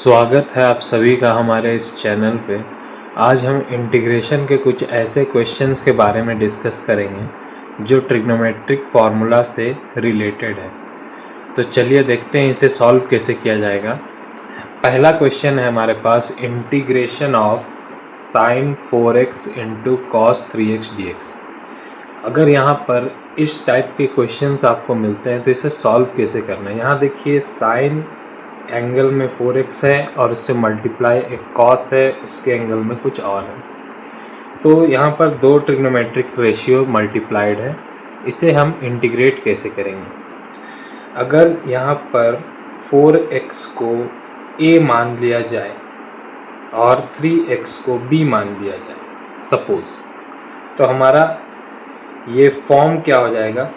स्वागत है आप सभी का हमारे इस चैनल पे। आज हम इंटीग्रेशन के कुछ ऐसे क्वेश्चंस के बारे में डिस्कस करेंगे जो ट्रिग्नोमेट्रिक फार्मूला से रिलेटेड है। तो चलिए देखते हैं इसे सॉल्व कैसे किया जाएगा। पहला क्वेश्चन है हमारे पास integration of sine 4x into cos 3x dx। अगर यहाँ पर इस टाइप के क्वेश्चंस आपको मिलते हैं तो इसे सॉल्व कैसे करना है। यहाँ देखिए साइन एंगल में 4x है और उससे मल्टीप्लाई एक कॉस है, उसके एंगल में कुछ और है। तो यहाँ पर दो ट्रिग्नोमेट्रिक रेशियो मल्टीप्लाइड है, इसे हम इंटीग्रेट कैसे करेंगे। अगर यहाँ पर 4x को a मान लिया जाए और 3x को b मान लिया जाए सपोज, तो हमारा ये फॉर्म क्या हो जाएगा,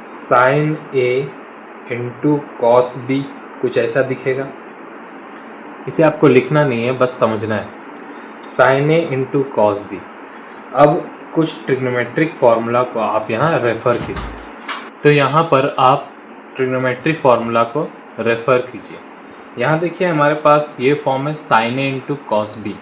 sine a into cos b कुछ ऐसा दिखेगा। इसे आपको लिखना नहीं है, बस समझना है, साइन ए इंटू कॉस बी। अब कुछ ट्रिग्नोमेट्रिक फार्मूला को आप यहाँ रेफ़र कीजिए। तो यहाँ पर आप ट्रिग्नोमेट्रिक फार्मूला को रेफ़र कीजिए। यहाँ देखिए हमारे पास ये फॉर्म है साइन ए इंटू कॉस बी।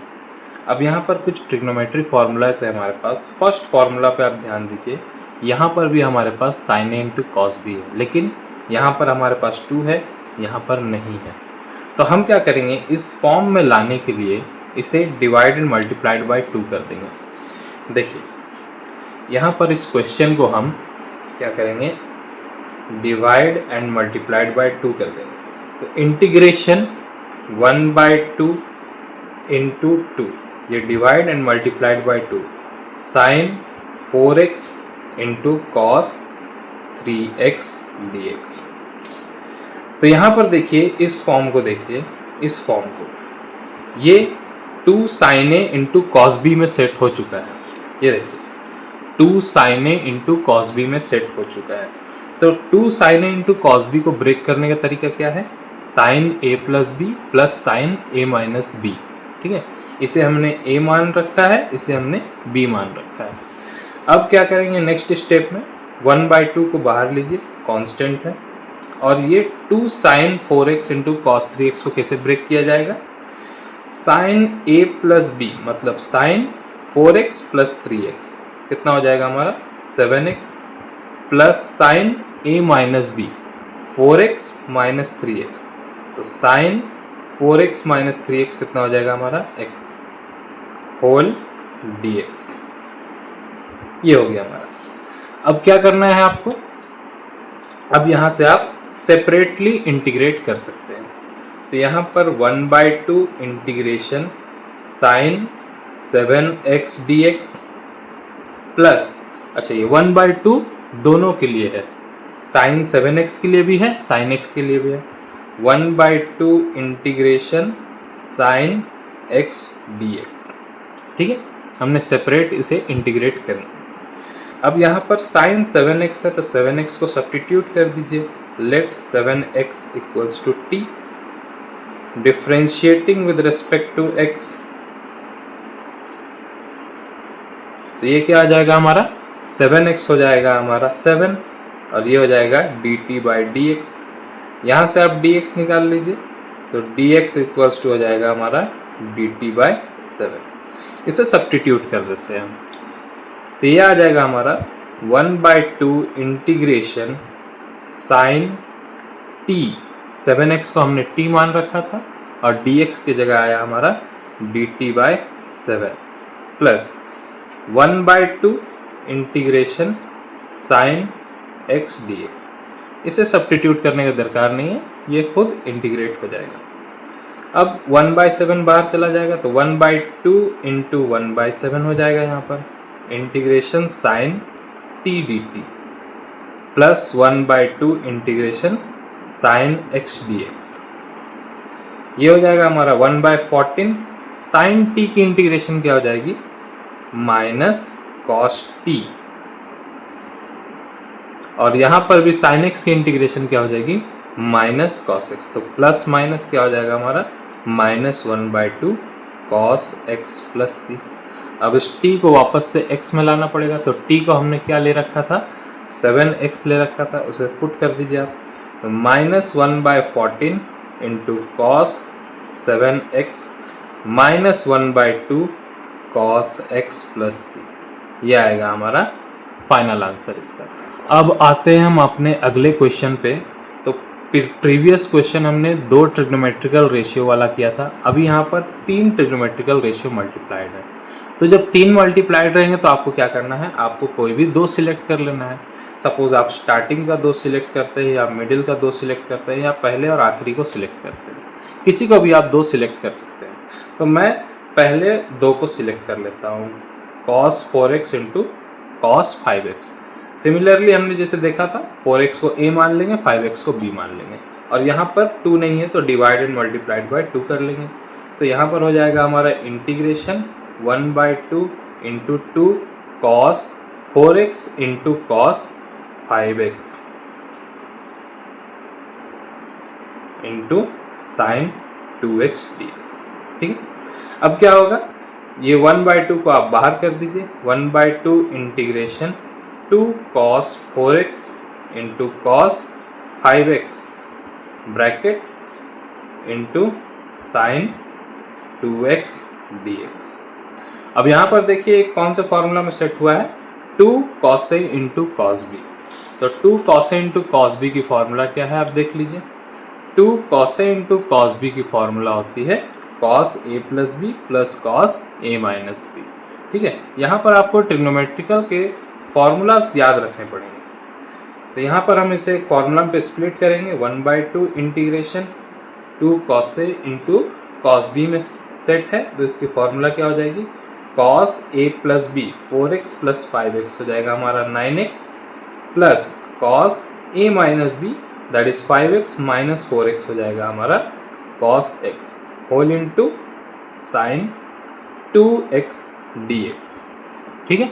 अब यहाँ पर कुछ ट्रिग्नोमेट्रिक फार्मूलाज है हमारे पास। फर्स्ट फार्मूला पे आप ध्यान दीजिए, यहाँ पर भी हमारे पास साइन ए इंटू कॉस बी है, लेकिन यहाँ पर हमारे पास 2 है, यहाँ पर नहीं है। तो हम क्या करेंगे, इस फॉर्म में लाने के लिए इसे डिवाइड एंड मल्टीप्लाइड बाय 2 कर देंगे। देखिए यहाँ पर इस क्वेश्चन को हम क्या करेंगे, डिवाइड एंड मल्टीप्लाइड बाय 2 कर देंगे। तो इंटीग्रेशन 1/2 इंटू 2, ये divide and multiplied by 2, sine 4x into cos 3x dx। तो यहाँ पर देखिए इस फॉर्म को, देखिए इस फॉर्म को, ये 2 साइन ए इंटू कॉस बी में सेट हो चुका है। ये देखिए 2 साइन ए इंटू कॉस बी में सेट हो चुका है। तो 2 साइन ए इंटू कॉस बी को ब्रेक करने का तरीका क्या है, साइन ए प्लस बी प्लस साइन ए माइनस बी। ठीक है, इसे हमने a मान रखा है, इसे हमने b मान रखा है। अब क्या करेंगे नेक्स्ट स्टेप में, 1/2 को बाहर लीजिए, कांस्टेंट है, और ये 2 sine 4x into cos 3x को कैसे ब्रेक किया जाएगा, साइन a प्लस बी मतलब साइन 4x प्लस 3x कितना हो जाएगा हमारा 7x, plus sine a minus b 4x minus 3x, तो साइन 4x माइनस 3x कितना हो जाएगा हमारा x होल dx। ये हो गया हमारा। अब क्या करना है आपको, अब यहाँ से आप सेपरेटली इंटीग्रेट कर सकते हैं। तो यहाँ पर 1/2 integration sine 7x dx plus, अच्छा ये 1/2 दोनों के लिए है, साइन 7x के लिए भी है, साइन x के लिए भी है। 1/2 इंटीग्रेशन साइन x dx। ठीक है, हमने सेपरेट इसे इंटीग्रेट करना। अब यहाँ पर साइन 7x है तो 7x को सब्स्टिट्यूट कर दीजिए। Let 7x equals to t, differentiating with respect to x, तो ये क्या आ जाएगा हमारा 7x हो जाएगा हमारा 7, और ये हो जाएगा dt बाई dx। यहाँ से आप dx निकाल लीजिए, तो dx इक्वल्स टू हो जाएगा हमारा dt बाई 7। इसे सब्स्टिट्यूट कर देते हैं हम, तो ये आ जाएगा हमारा 1/2 इंटीग्रेशन साइन t, 7x को हमने t मान रखा था और dx की जगह आया हमारा dt by 7, plus 1/2 integration sine x dx। इसे सब्स्टिट्यूट करने का दरकार नहीं है, ये खुद इंटीग्रेट हो जाएगा। अब 1/7 बाहर चला जाएगा, तो 1/2 इंटू 1/7 हो जाएगा यहाँ पर, integration sine t dt plus 1/2 integration sine x dx। ये हो जाएगा हमारा 1/14। साइन t की इंटीग्रेशन क्या हो जाएगी, माइनस कॉस t, और यहाँ पर भी साइन x की इंटीग्रेशन क्या हो जाएगी, माइनस कॉस x। तो प्लस माइनस क्या हो जाएगा हमारा, minus 1/2 cos x plus c। अब इस t को वापस से x में लाना पड़ेगा, तो t को हमने क्या ले रखा था, 7x ले रखा था, उसे पुट कर दीजिए आप। तो -1/14 into cos 7x minus 1/2 cos x plus C, ये आएगा हमारा फाइनल आंसर इसका। अब आते हैं हम अपने अगले क्वेश्चन पे। तो प्रीवियस क्वेश्चन हमने 2 ट्रिग्नोमेट्रिकल रेशियो वाला किया था, अभी यहाँ पर 3 ट्रिग्नोमेट्रिकल रेशियो मल्टीप्लाइड है। तो जब 3 मल्टीप्लाइड रहेंगे तो आपको क्या करना है, आपको कोई भी 2 सिलेक्ट कर लेना है। सपोज आप स्टार्टिंग का 2 सिलेक्ट करते हैं, या मिडिल का 2 सिलेक्ट करते हैं, या पहले और आखिरी को सिलेक्ट करते हैं, किसी को भी आप 2 सिलेक्ट कर सकते हैं। तो मैं पहले 2 को सिलेक्ट कर लेता हूँ, cos 4x into cos 5x। Similarly हमने जैसे देखा था 4x को a मान लेंगे, 5x को b मान लेंगे, और यहाँ पर 2 नहीं है तो डिवाइड एंड मल्टीप्लाइड बाय 2 कर लेंगे। तो यहाँ पर हो जाएगा हमारा integration 1/2 into 2 cos 4x into cos 5x into sine 2x dx। ठीक है, अब क्या होगा, ये 1/2 को आप बाहर कर दीजिए, 1/2 integration 2 cos 4x into cos 5x bracket into sine 2x dx। अब यहाँ पर देखिए कौन सा फॉर्मूला में सेट हुआ है, 2 cos a into cos b। तो 2 cos a into cos b की फॉर्मूला क्या है, आप देख लीजिए। 2 cos a into cos b की फॉर्मूला होती है cos a plus b plus cos a minus b. ठीक है, यहाँ पर आपको ट्रिग्नोमेट्रिकल के फॉर्मूलाज याद रखने पड़ेंगे। तो यहाँ पर हम इसे फॉर्मूला पे स्प्लिट करेंगे, 1/2 integration 2 cos a into cos b में सेट है, तो इसकी फॉर्मूला क्या हो जाएगी, cos a plus b 4x plus 5x हो जाएगा हमारा 9x plus cos a minus b that is 5x minus 4x हो जाएगा हमारा cos x whole into sine 2x dx। ठीक है,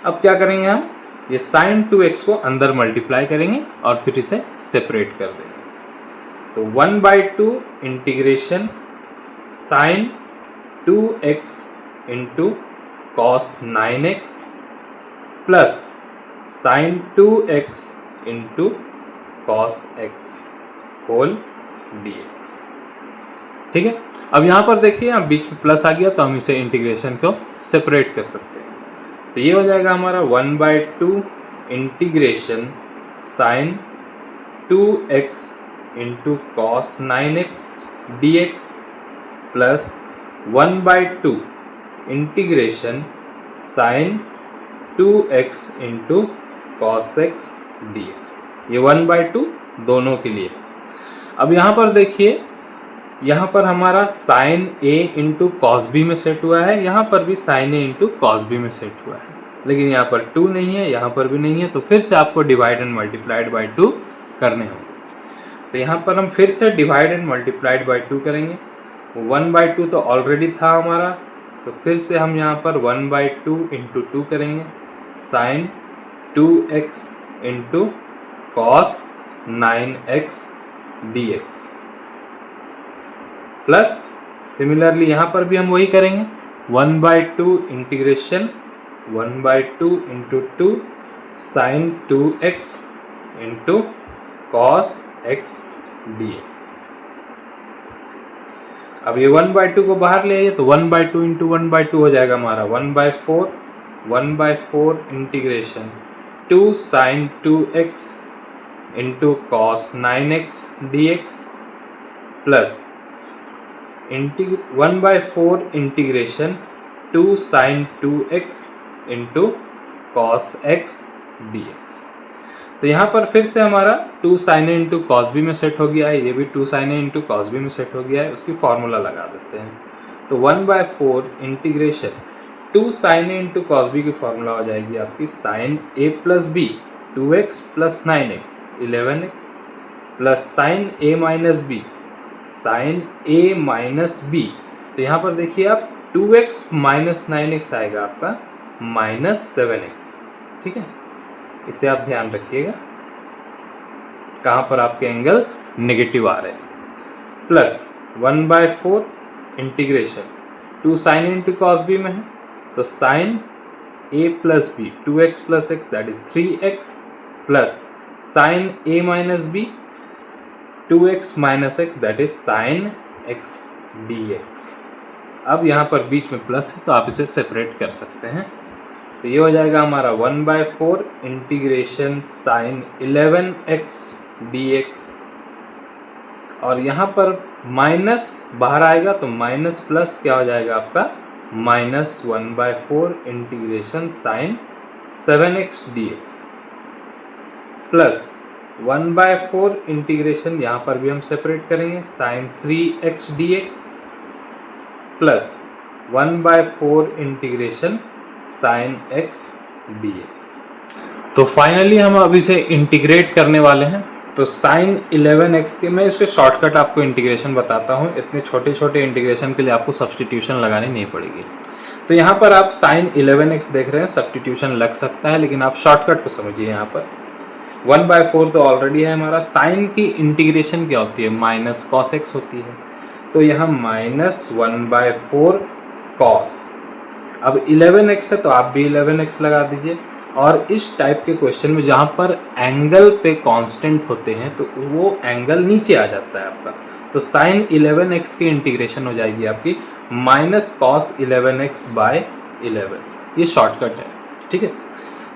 अब क्या करेंगे हम, ये साइन 2x को अंदर मल्टीप्लाई करेंगे और फिर इसे सेपरेट कर देंगे। तो 1/2 integration sine 2x into cos 9x plus sine 2x into cos x whole dx। ठीक है, अब यहाँ पर देखिए यहाँ बीच में प्लस आ गया तो हम इसे इंटीग्रेशन को सेपरेट कर सकते हैं। तो ये हो जाएगा हमारा 1/2 integration sine 2x into cos 9x dx plus 1/2 integration sine 2x into cos x dx। ये 1/2 दोनों के लिए। अब यहाँ पर देखिए, यहाँ पर हमारा sine a into cos b में सेट हुआ है, यहाँ पर भी sine a into cos b में सेट हुआ है, लेकिन यहाँ पर 2 नहीं है, यहाँ पर भी नहीं है, तो फिर से आपको डिवाइड एंड मल्टीप्लाइड बाय 2 करने होंगे। तो यहाँ पर हम फिर से डिवाइड एंड मल्टीप्लाइड बाय 2 करेंगे। 1/2 तो ऑलरेडी था हमारा, तो फिर से हम यहाँ पर 1/2 इंटू 2 करेंगे, sine 2x into cos 9x dx plus similarly यहाँ पर भी हम वही करेंगे, 1/2 integration 1/2 into 2 sine 2x into cos x dx। अब ये 1/2 को बाहर ले आइए तो 1/2 इंटू 1/2 हो जाएगा हमारा 1/4 integration 2 sine 2x into cos 9x dx plus 1/4 integration 2 sine 2x into cos x dx। तो यहाँ पर फिर से हमारा 2 साइन इंटू कॉस बी में सेट हो गया है, ये भी 2 साइन इंटू कॉस बी में सेट हो गया है, उसकी फॉर्मूला लगा देते हैं। तो 1/4 integration 2 sine into cos b की फॉर्मूला हो जाएगी आपकी sine a plus b 2x plus 9x 11x plus sine a minus b sine a minus b. तो यहाँ पर देखिए आप 2x माइनस 9x आएगा आपका माइनस 7x। ठीक है, इसे आप ध्यान रखिएगा कहाँ पर आपके एंगल नेगेटिव आ रहे हैं। Plus 1/4 integration 2 sine into cos b में है, तो sine a plus b 2x plus x that is 3x plus sine a minus b 2x minus x that is sine x dx। अब यहाँ पर बीच में प्लस है तो आप इसे सेपरेट कर सकते हैं। तो ये हो जाएगा हमारा 1/4 इंटीग्रेशन साइन 11x dx। और यहाँ पर माइनस बाहर आएगा तो माइनस प्लस क्या हो जाएगा आपका -1/4 integration sine 7x dx plus 1/4 integration, यहाँ पर भी हम सेपरेट करेंगे, sine 3x dx plus 1/4 integration sine x dx। तो फाइनली हम अब इसे इंटीग्रेट करने वाले हैं। तो साइन 11x के, मैं इसके शॉर्टकट आपको इंटीग्रेशन बताता हूँ, इतने छोटे छोटे इंटीग्रेशन के लिए आपको सब्सटीट्यूशन लगानी नहीं पड़ेगी। तो यहाँ पर आप साइन 11x देख रहे हैं, सब्सटीट्यूशन लग सकता है लेकिन आप शॉर्टकट को समझिए। यहाँ पर 1/4 तो ऑलरेडी है हमारा। साइन की इंटीग्रेशन क्या होती है, माइनस कॉस x होती है। तो यहाँ -1/4 कॉस, अब 11x है तो आप भी 11x लगा दीजिए। और इस टाइप के क्वेश्चन में जहाँ पर एंगल पे कांस्टेंट होते हैं तो वो एंगल नीचे आ जाता है आपका। तो साइन 11x की इंटीग्रेशन हो जाएगी आपकी माइनस कॉस 11x/11। ये शॉर्टकट है, ठीक है।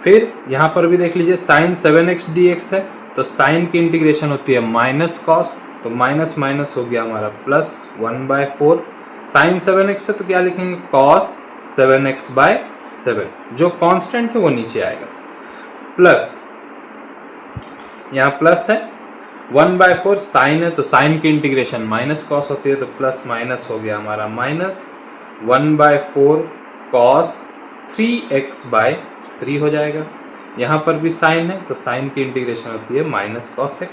फिर यहाँ पर भी देख लीजिए, साइन 7x dx है तो साइन की इंटीग्रेशन होती है माइनस कॉस, तो माइनस माइनस हो गया हमारा प्लस 1/4। साइन 7x है तो क्या लिखेंगे, कॉस 7x/7, जो कांस्टेंट है वो नीचे आएगा। प्लस यहाँ प्लस है 1/4, साइन है तो साइन की इंटीग्रेशन माइनस कॉस होती है, तो प्लस माइनस हो गया हमारा माइनस 1/4 कॉस 3x/3 हो जाएगा। यहाँ पर भी साइन है तो साइन की इंटीग्रेशन होती है माइनस कॉस x,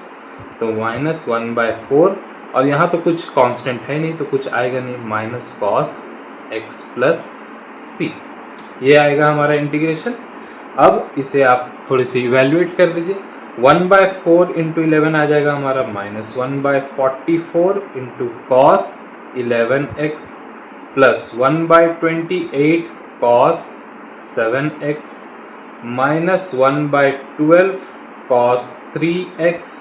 तो माइनस 1/4, और यहाँ तो कुछ कांस्टेंट है नहीं तो कुछ आएगा नहीं, minus cos x plus c। ये आएगा हमारा इंटीग्रेशन। अब इसे आप थोड़ी सी इवेल्युएट कर दीजिए। 1/4 इंटू 11 आ जाएगा हमारा -1/44 into cos 11x plus 1/28 cos 7x minus 1/12 cos 3x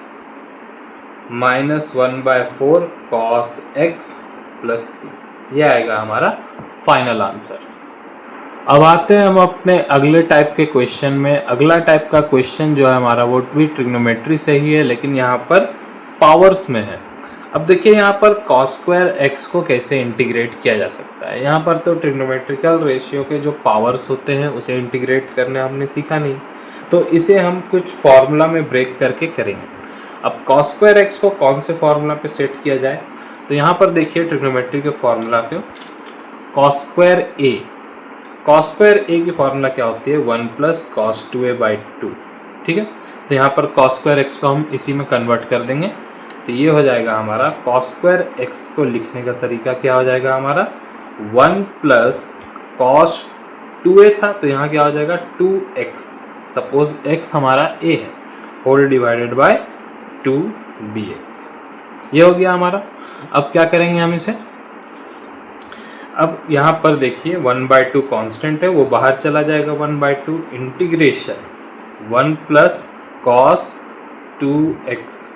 minus 1/4 cos x plus c। ये आएगा हमारा फाइनल आंसर। अब आते हैं हम अपने अगले टाइप के क्वेश्चन में। अगला टाइप का क्वेश्चन जो है हमारा वो भी ट्रिग्नोमेट्री से ही है लेकिन यहाँ पर पावर्स में है। अब देखिए यहाँ पर cos स्क्वायर x को कैसे इंटीग्रेट किया जा सकता है। यहाँ पर तो ट्रिग्नोमेट्रिकल रेशियो के जो पावर्स होते हैं उसे इंटीग्रेट करने हमने सीखा नहीं, तो इसे हम कुछ फॉर्मूला में ब्रेक करके करेंगे। अब cos स्क्वायर x को कौन से फॉर्मूला पे सेट किया जाए, तो यहाँ पर देखिए ट्रिग्नोमेट्री के फॉर्मूला पे cos स्क्वायर a की फॉर्मूला क्या होती है, 1 प्लस cos 2a/2, ठीक है। तो यहाँ पर cos स्क्वायर x को हम इसी में कन्वर्ट कर देंगे, तो ये हो जाएगा हमारा cos स्क्वायर x को लिखने का तरीका क्या हो जाएगा हमारा 1 प्लस cos 2a था तो यहाँ क्या हो जाएगा 2x, सपोज x हमारा a है, होल डिवाइडेड बाय 2dx। ये हो गया हमारा। अब क्या करेंगे हम इसे, अब यहाँ पर देखिए 1/2 कांस्टेंट है वो बाहर चला जाएगा, 1/2 integration 1 plus cos 2x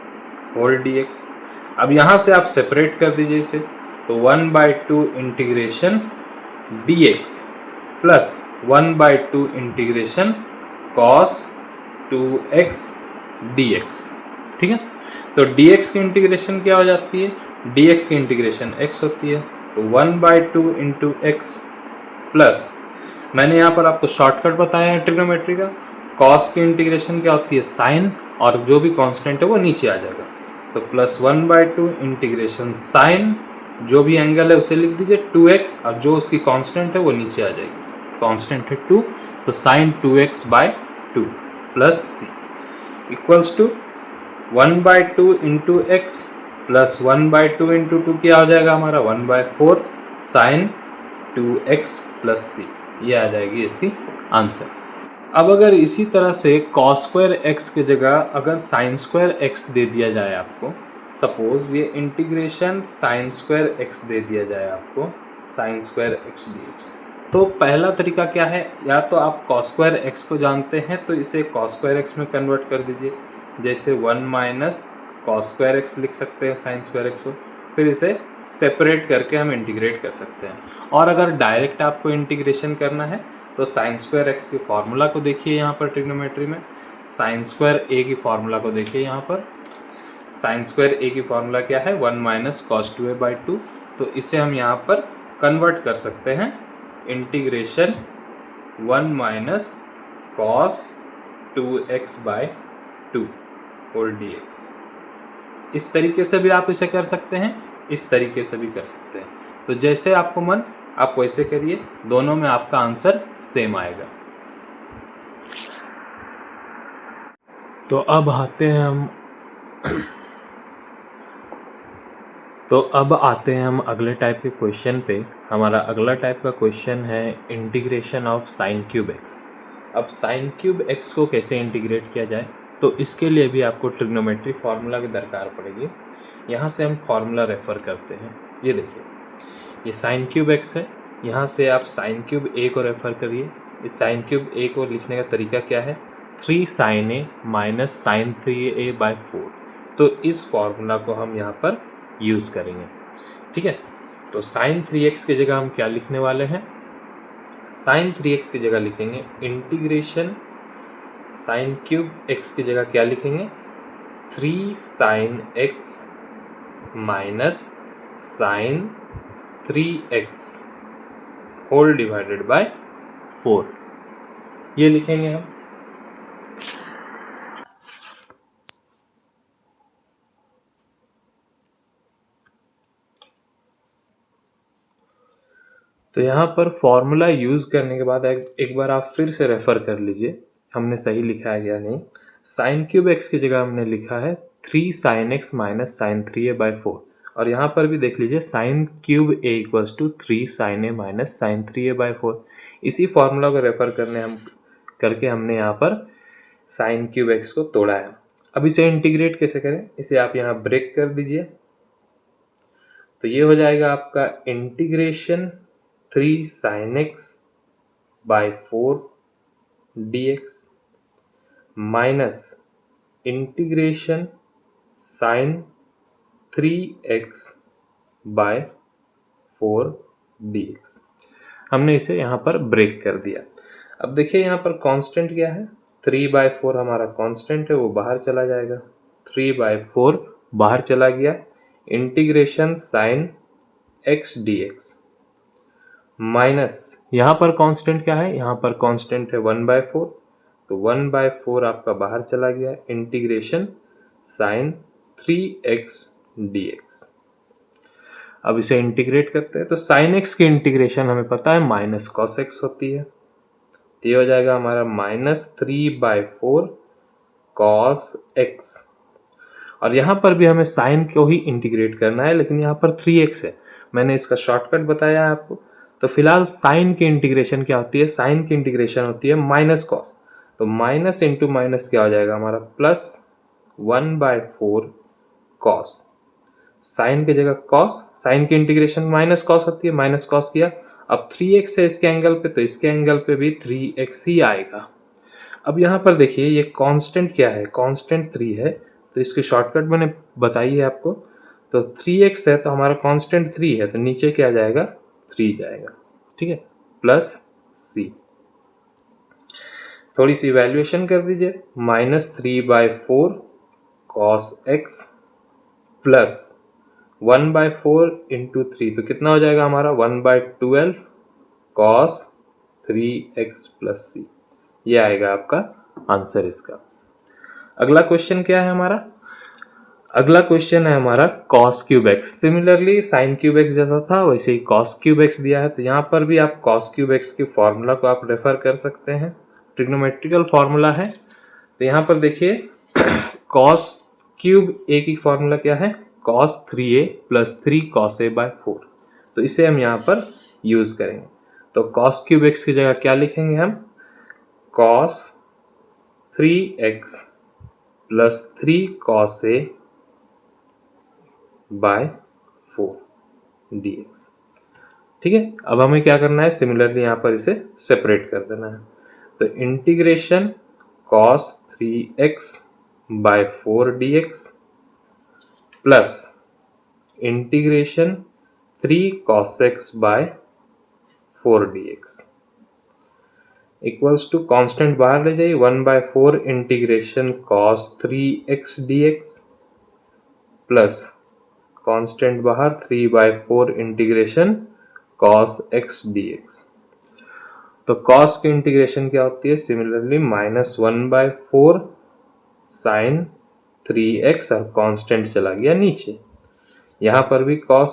whole dx। अब यहाँ से आप सेपरेट कर दीजिए इसे, तो 1/2 integration dx plus 1/2 integration cos 2x dx, ठीक है। तो dx की इंटीग्रेशन क्या हो जाती है, dx की इंटीग्रेशन x होती है, तो 1/2 इंटू एक्स प्लस, मैंने यहाँ पर आपको शॉर्टकट बताया है ट्रिग्नोमेट्री का, कॉस की इंटीग्रेशन क्या होती है साइन, और जो भी कांस्टेंट है वो नीचे आ जाएगा, तो प्लस 1/2 इंटीग्रेशन साइन, जो भी एंगल है उसे लिख दीजिए 2x, और जो उसकी कांस्टेंट है वो नीचे आ जाएगी, कांस्टेंट है 2, तो sine 2x/2 plus c equals to 1/2 into x plus 1/2 into 2 क्या हो जाएगा हमारा 1/4 साइन 2x प्लस c। ये आ जाएगी इसकी आंसर। अब अगर इसी तरह से cos स्क्वायर x की जगह अगर साइन स्क्वायर x दे दिया जाए आपको, सपोज ये इंटीग्रेशन साइन स्क्वायर x दे दिया जाए आपको, साइन स्क्वायर x dx, तो पहला तरीका क्या है, या तो आप cos स्क्वायर x को जानते हैं तो इसे cos स्क्वायर x में कन्वर्ट कर दीजिए, जैसे 1 माइनस cos स्क्वायर x लिख सकते हैं साइन स्क्वायर x को, फिर इसे सेपरेट करके हम इंटीग्रेट कर सकते हैं। और अगर डायरेक्ट आपको इंटीग्रेशन करना है तो साइन स्क्वायर एक्स की फॉर्मूला को देखिए यहाँ पर ट्रिग्नोमेट्री में, साइन स्क्वायर ए की फॉर्मूला को देखिए यहाँ पर। साइन स्क्वायर ए की फॉर्मूला क्या है, 1 माइनस कॉस 2a/2। तो इसे हम यहाँ पर कन्वर्ट कर सकते हैं integration 1 minus cos 2x/2 whole dx। इस तरीके से भी आप इसे कर सकते हैं, इस तरीके से भी कर सकते हैं। तो जैसे आपको मन आप वैसे करिए, दोनों में आपका आंसर सेम आएगा। तो अब आते हैं हम अगले टाइप के क्वेश्चन पे। हमारा अगला टाइप का क्वेश्चन है integration of sign cube x. अब साइन क्यूब एक्स को कैसे इंटीग्रेट किया जाए, तो इसके लिए भी आपको ट्रिग्नोमेट्रिक फार्मूला की दरकार पड़ेगी। यहाँ से हम फार्मूला रेफर करते हैं। ये देखिए, ये साइन क्यूब एक्स है, यहाँ से आप साइन क्यूब ए को रेफर करिए। इस साइन क्यूब ए को लिखने का तरीका क्या है, 3 sin a minus sine 3a/4। तो इस फॉर्मूला को हम यहाँ पर यूज़ करेंगे, ठीक है। तो साइन 3x की जगह हम क्या लिखने वाले हैं, साइन 3x की जगह लिखेंगे इंटीग्रेशन साइन क्यूब x की जगह क्या लिखेंगे, 3 sin x minus sine 3x whole divided by 4, ये लिखेंगे हम। तो यहाँ पर फॉर्मूला यूज़ करने के बाद एक बार आप फिर से रेफ़र कर लीजिए हमने सही लिखा है या नहीं। साइन क्यूब एक्स की जगह हमने लिखा है 3 sin x minus sine 3a/4। और यहाँ पर भी देख लीजिए sine cube a equals to 3 sin a minus sine 3a/4। इसी फॉर्मूला को रेफ़र करके हमने यहाँ पर साइन क्यूब एक्स को तोड़ा है। अब इसे इंटीग्रेट कैसे करें, इसे आप यहाँ ब्रेक कर दीजिए। तो ये हो जाएगा आपका integration 3 sin x/4 dx minus integration sine 3x/4 dx। हमने इसे यहाँ पर ब्रेक कर दिया। अब देखिए यहाँ पर कांस्टेंट क्या है, 3/4 हमारा कांस्टेंट है, वो बाहर चला जाएगा। 3/4 बाहर चला गया, integration sine x dx minus यहाँ पर कांस्टेंट क्या है, यहाँ पर कांस्टेंट है 1/4। तो 1/4 आपका बाहर चला गया, इंटीग्रेशन साइन 3x dx। अब इसे इंटीग्रेट करते हैं। तो साइन x की इंटीग्रेशन हमें पता है माइनस कॉस x होती है। तो ये हो जाएगा हमारा माइनस 3/4 कॉस x। और यहाँ पर भी हमें साइन को ही इंटीग्रेट करना है, लेकिन यहाँ पर 3x है, मैंने इसका शॉर्टकट बताया है आपको। तो फिलहाल साइन की इंटीग्रेशन क्या होती है, साइन की इंटीग्रेशन होती है माइनस कॉस। तो माइनस इंटू माइनस क्या हो जाएगा हमारा, प्लस 1/4 कॉस। साइन की जगह कॉस, साइन की इंटीग्रेशन माइनस कॉस होती है, माइनस कॉस किया। अब 3x है इसके एंगल पे, तो इसके एंगल पे भी 3x ही आएगा। अब यहाँ पर देखिए ये कांस्टेंट क्या है, कांस्टेंट 3 है। तो इसकी शॉर्टकट मैंने बताई है आपको। तो 3x है तो हमारा कांस्टेंट 3 है, तो नीचे क्या जाएगा, 3 जाएगा, ठीक है, प्लस c। थोड़ी सी इवैल्यूएशन कर दीजिए, minus 3/4 cos x plus 1/4 into 3, तो कितना हो जाएगा हमारा, 1/12 कॉस 3x प्लस c। ये आएगा आपका आंसर इसका। अगला क्वेश्चन क्या है हमारा, अगला क्वेश्चन है हमारा cos cube x। Similarly sin cube x जैसा था वैसे ही cos क्यूब x दिया है। तो यहाँ पर भी आप cos क्यूब x की फॉर्मूला को आप रेफर कर सकते हैं, ट्रिग्नोमेट्रिकल फॉर्मूला है। तो यहाँ पर देखिए cos क्यूब a की फॉर्मूला क्या है, cos 3a plus 3 cos a/4। तो इसे हम यहाँ पर यूज़ करेंगे। तो cos क्यूब x की जगह क्या लिखेंगे हम, cos 3x plus 3 cos a/4 dx, ठीक है। अब हमें क्या करना है, सिमिलरली यहाँ पर इसे सेपरेट कर देना है। तो integration cos 3x/4 dx plus integration 3 cos x by 4 dx equals to constant बाहर ले जाइए 1/4 integration cos 3x dx plus constant बाहर 3/4 इंटीग्रेशन cos x dx। तो cos की इंटीग्रेशन क्या होती है? सिमिलरली -1/4 साइन 3x और कांस्टेंट चला गया नीचे। यहां पर भी cos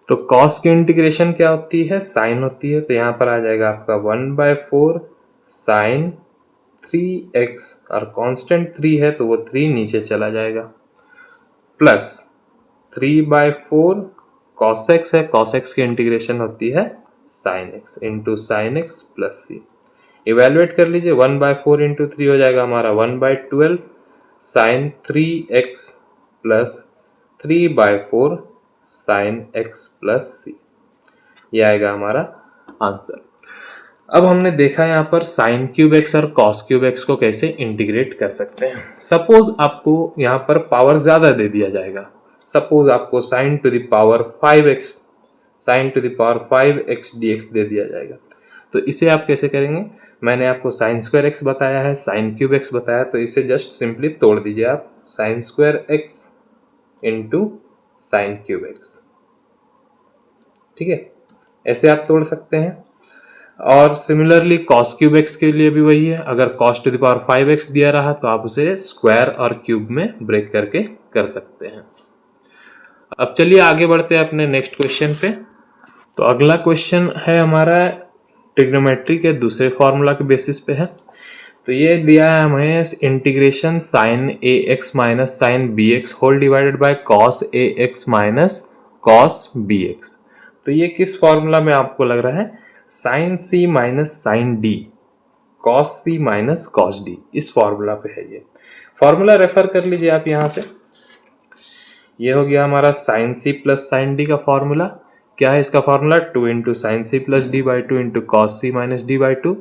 तो cos की इंटीग्रेशन क्या होती है? साइन होती है। तो यहां पर आ जाएगा आपका 1/4 साइन 3x और कांस्टेंट 3 है तो वो 3 नीचे चला जाएगा प्लस 3/4 cos x है। cos x की इंटीग्रेशन होती है sin x into sine x plus C. Evaluate कर लीजिए 1/4 इंटू 3 हो जाएगा हमारा 1/12 sine 3x plus 3/4 sine x plus C. ये आएगा हमारा आंसर। अब हमने देखा यहाँ पर साइन क्यूब एक्स और कॉस क्यूब एक्स को कैसे इंटीग्रेट कर सकते हैं। सपोज आपको यहाँ पर पावर ज्यादा दे दिया जाएगा। सपोज आपको sign to the power 5x dx दे दिया जाएगा। तो इसे आप कैसे करेंगे? मैंने आपको साइन स्क्वायर एक्स बताया है, साइन क्यूब एक्स बताया, तो इसे जस्ट सिंपली तोड़ दीजिए आप। Sign square x into sine cube x, ठीक है, ऐसे आप तोड़ सकते हैं। और सिमिलरली कॉस क्यूब एक्स के लिए भी वही है। अगर cos two the power 5x दिया रहा तो आप उसे स्क्वायर और क्यूब में ब्रेक करके कर सकते हैं। अब चलिए आगे बढ़ते हैं अपने नेक्स्ट क्वेश्चन पे। तो अगला क्वेश्चन है हमारा ट्रिग्नोमेट्री के दूसरे फॉर्मूला के बेसिस पे है। तो ये दिया है हमें integration sine A x minus sine B x whole divided by cos a x minus cos b x. तो ये किस फॉर्मूला में आपको लग रहा है? Sine c minus sine d cos c minus cos d, इस फॉर्मूला पे है। ये फॉर्मूला रेफर कर लीजिए आप यहां से। ये हो गया हमारा sine c plus sine d का फॉर्मूला। क्या है इसका formula? 2 into sine c plus d by 2 into cos c minus d by 2।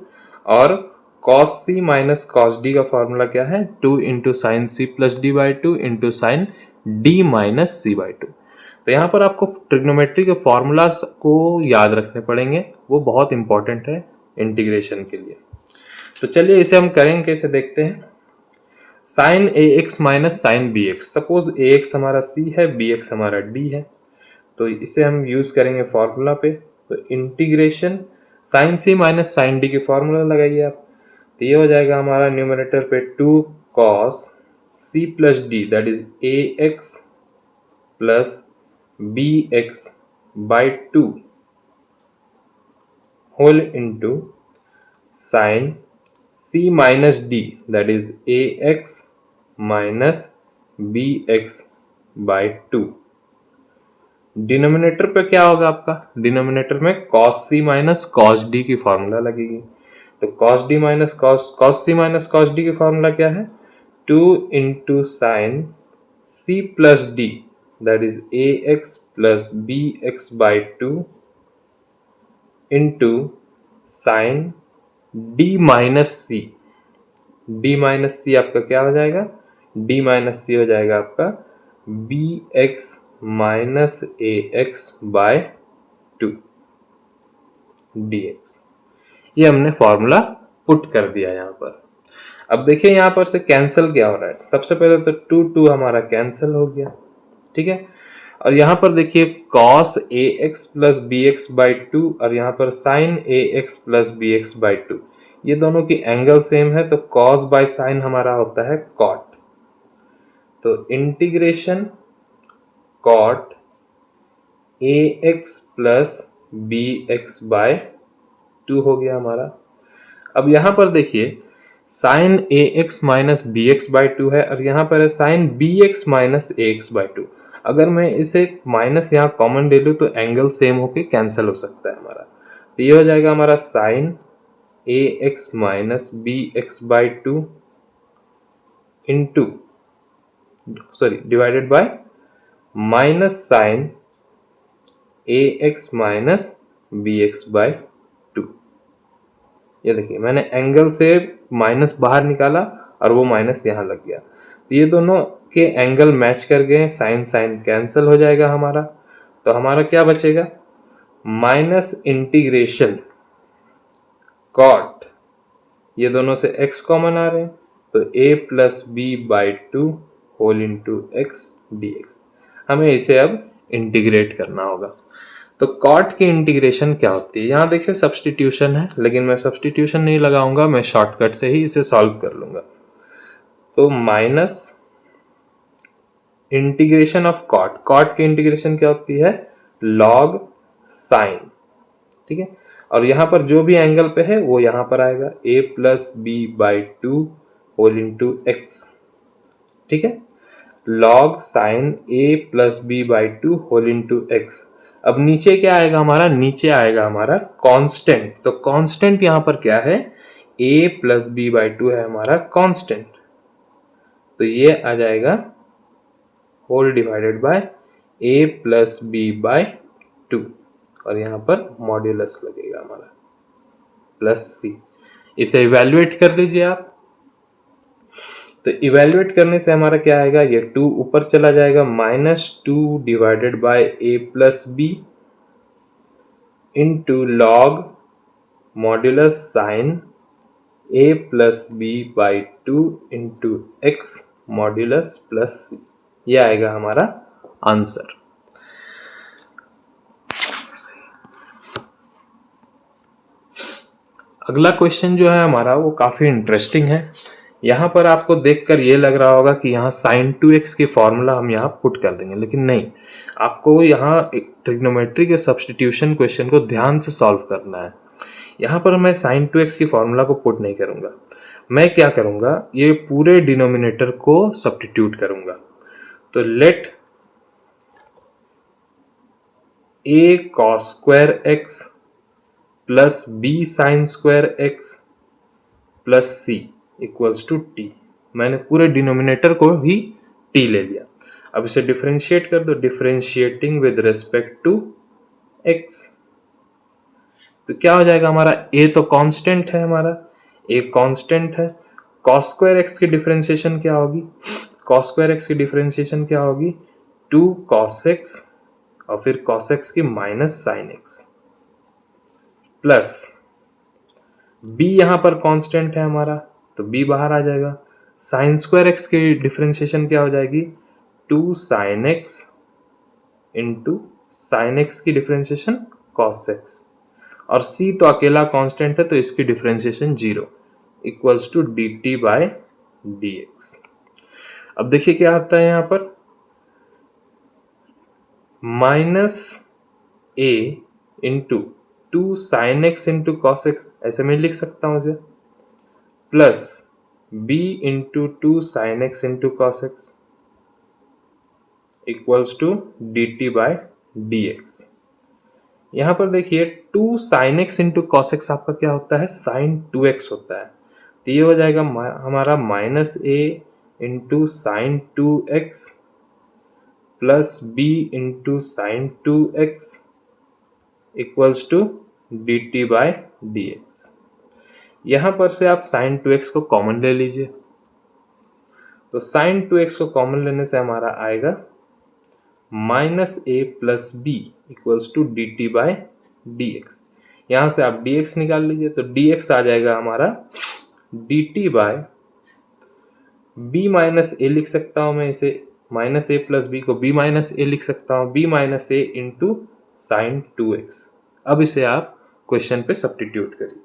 और cos c minus cos d का फॉर्मूला क्या है? 2 into sine c plus d by 2 into sine d minus c by 2। तो यहाँ पर आपको trigonometry के formulas को याद रखने पड़ेंगे, वो बहुत इंपॉर्टेंट है इंटीग्रेशन के लिए। तो चलिए इसे हम करेंगे कैसे, देखते हैं। Sine A x minus sine B x. Suppose A x हमारा सी है, बी एक्स हमारा डी है, तो इसे हम यूज करेंगे फॉर्मूला पे। तो integration sign c minus sine D की फॉर्मूला लगाइए आप। तो ये हो जाएगा हमारा न्यूमरेटर पे 2 cos c plus d that is a x plus B x by 2 whole into sine c minus d that is a x minus B x by 2। Denominator पे क्या होगा आपका? डिनोमिनेटर में cos c minus cos d की formula लगेगी। तो cos d minus cos c minus cos d की formula क्या है? 2 into sine c plus d that is a x plus B x by 2 into sine d minus C. d minus C आपका क्या हो जाएगा? d minus सी हो जाएगा आपका B x minus A x by 2 dx। ये हमने फॉर्मूला पुट कर दिया यहाँ पर। अब देखिए यहाँ पर से कैंसिल क्या हो रहा है। सबसे पहले तो 2 हमारा कैंसिल हो गया, ठीक है। और यहाँ पर देखिए cos a x plus B x by 2 और यहाँ पर sine A x plus B x by 2, ये दोनों की एंगल सेम है, तो cos बाई साइन हमारा होता है cot। तो integration cot A x plus B x by 2 हो गया हमारा। अब यहाँ पर देखिए sine A x minus B x by 2 है और यहाँ पर है sine B x minus A x by 2। अगर मैं इसे माइनस यहाँ कॉमन ले लूँ तो एंगल सेम होके कैंसिल हो सकता है हमारा। तो ये हो जाएगा हमारा sine A x minus B x by 2 into divided by minus sine A x minus B x by 2। ये देखिए मैंने एंगल से माइनस बाहर निकाला और वो माइनस यहाँ लग गया, तो ये दोनों के एंगल मैच कर गए, साइन साइन कैंसिल हो जाएगा हमारा। तो हमारा क्या बचेगा, माइनस इंटीग्रेशन कॉट, ये दोनों से x कॉमन आ रहे हैं, तो a plus B by two whole into x d x. हमें इसे अब इंटीग्रेट करना होगा। तो कॉट की इंटीग्रेशन क्या होती है, यहाँ देखिए सब्सटीट्यूशन है, लेकिन मैं सब्सटीट्यूशन नहीं लगाऊंगा, मैं शॉर्टकट से ही इसे सॉल्व कर लूंगा। तो minus integration of cot, cot की इंटीग्रेशन क्या होती है, लॉग साइन, ठीक है। और यहाँ पर जो भी एंगल पे है वो यहाँ पर आएगा, a plus B by two whole into x, ठीक है। Log sine a plus B by two whole into x. अब नीचे क्या आएगा हमारा, नीचे आएगा हमारा कांस्टेंट। तो कांस्टेंट यहाँ पर क्या है, a plus B by two है हमारा कांस्टेंट, तो ये आ जाएगा whole divided by a plus B by two, और यहाँ पर मॉड्यूलस लगेगा हमारा प्लस सी। इसे इवेल्युएट कर लीजिए आप। तो इवेल्युएट करने से हमारा क्या आएगा, ये 2 ऊपर चला जाएगा, -2 divided by a plus B into log modulus sine a plus B by two into x modulus plus C. ये आएगा हमारा आंसर। अगला क्वेश्चन जो है हमारा वो काफी इंटरेस्टिंग है। यहाँ पर आपको देखकर ये लग रहा होगा कि यहाँ sin 2x की फॉर्मूला हम यहाँ पुट कर देंगे, लेकिन नहीं, आपको यहाँ ट्रिग्नोमेट्री के सब्स्टिट्यूशन क्वेश्चन को ध्यान से सॉल्व करना है। यहाँ पर मैं sin 2x की फॉर्मूला को पुट नहीं करूंगा, मैं क्या करूंगा, ये पूरे डिनोमिनेटर को सब्स्टिट्यूट करूंगा। तो let a cos square x plus B sine square x plus c equals to t. मैंने पूरे डिनोमिनेटर को भी t ले लिया। अब इसे डिफरेंशिएट कर दो, differentiating with respect to x, तो क्या हो जाएगा हमारा, a तो कांस्टेंट है, हमारा a कांस्टेंट है। cos स्क्वायर x की डिफरेंशिएशन क्या होगी, cos स्क्वायर x की डिफरेंशिएशन क्या होगी, 2 cos x और फिर cos x की minus sine x plus b, यहां पर कांस्टेंट है हमारा तो b बाहर आ जाएगा। साइन स्क्वायर x की डिफरेंशिएशन क्या हो जाएगी, 2 sin x into sine x की डिफरेंशिएशन cos x, और c तो अकेला कांस्टेंट है तो इसकी differentiation 0 equals to dt by dx। अब देखिए क्या आता है यहाँ पर, minus a into 2 sin x into cos x, ऐसे मैं लिख सकता हूं इसे, plus b into 2 sin x into cos x equals to dt by dx। यहां पर देखिए 2 sin x into cos x आपका क्या होता है, sin 2x होता है, तो ये हो जाएगा हमारा minus a into sine 2x plus b into sine 2x equals to dt by dx। यहां पर से आप sin 2x को कॉमन ले लीजिए, तो sin 2x को कॉमन लेने से हमारा आएगा minus a plus b equals to dt by dx। यहां से आप dx निकाल लीजिए, तो dx आ जाएगा हमारा dt by b minus a, लिख सकता हूं मैं इसे, माइनस a प्लस बी को b माइनस a लिख सकता हूं, b minus a into sine 2x। अब इसे आप क्वेश्चन पे सब्स्टिट्यूट करिए,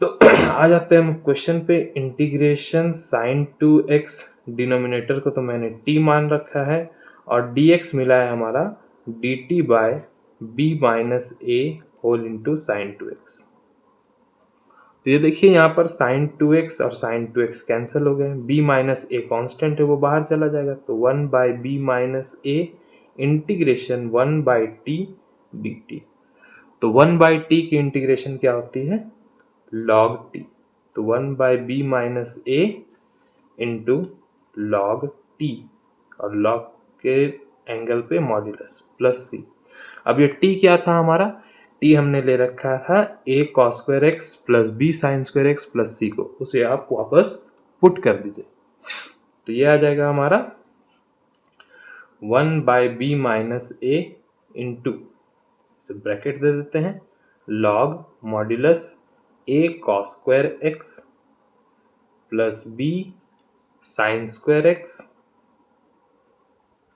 तो आ जाते हैं हम क्वेश्चन पे। इंटीग्रेशन साइन 2x, डिनोमिनेटर को तो मैंने t मान रखा है और dx मिला है हमारा dt by b minus a whole into sine 2x। तो ये देखिए यहाँ पर साइन 2x और साइन 2x कैंसिल हो गए, b माइनस a कॉन्स्टेंट है वो बाहर चला जाएगा, तो 1 by b minus a integration 1 by t dt। तो 1 बाय t की इंटीग्रेशन क्या होती है, log t, तो 1 by b minus a into log t, और log के एंगल पे मॉड्यूलस प्लस c। अब ये t क्या था हमारा, टी हमने ले रखा था A cos square x plus B sine square x plus C को, उसे आप वापस पुट कर दीजिए। तो ये आ जाएगा हमारा 1/b माइनस ए इंटू, इसे ब्रैकेट दे देते हैं, log modulus A cos square x plus B sine square x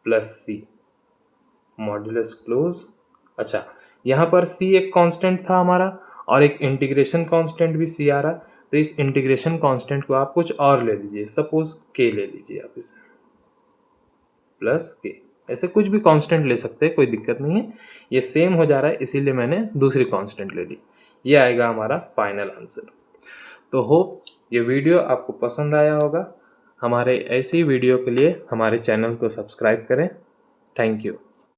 plus C modulus close. अच्छा, यहाँ पर c एक कांस्टेंट था हमारा और एक इंटीग्रेशन कांस्टेंट भी c आ रहा, तो इस इंटीग्रेशन कांस्टेंट को आप कुछ और ले लीजिए, सपोज k ले लीजिए आप इसे, प्लस k, ऐसे कुछ भी कांस्टेंट ले सकते हैं, कोई दिक्कत नहीं है। ये सेम हो जा रहा है इसीलिए मैंने दूसरी कांस्टेंट ले ली। ये आएगा हमारा फाइनल आंसर। तो होप ये वीडियो आपको पसंद आया होगा। हमारे ऐसी वीडियो के लिए हमारे चैनल को सब्सक्राइब करें। Thank you.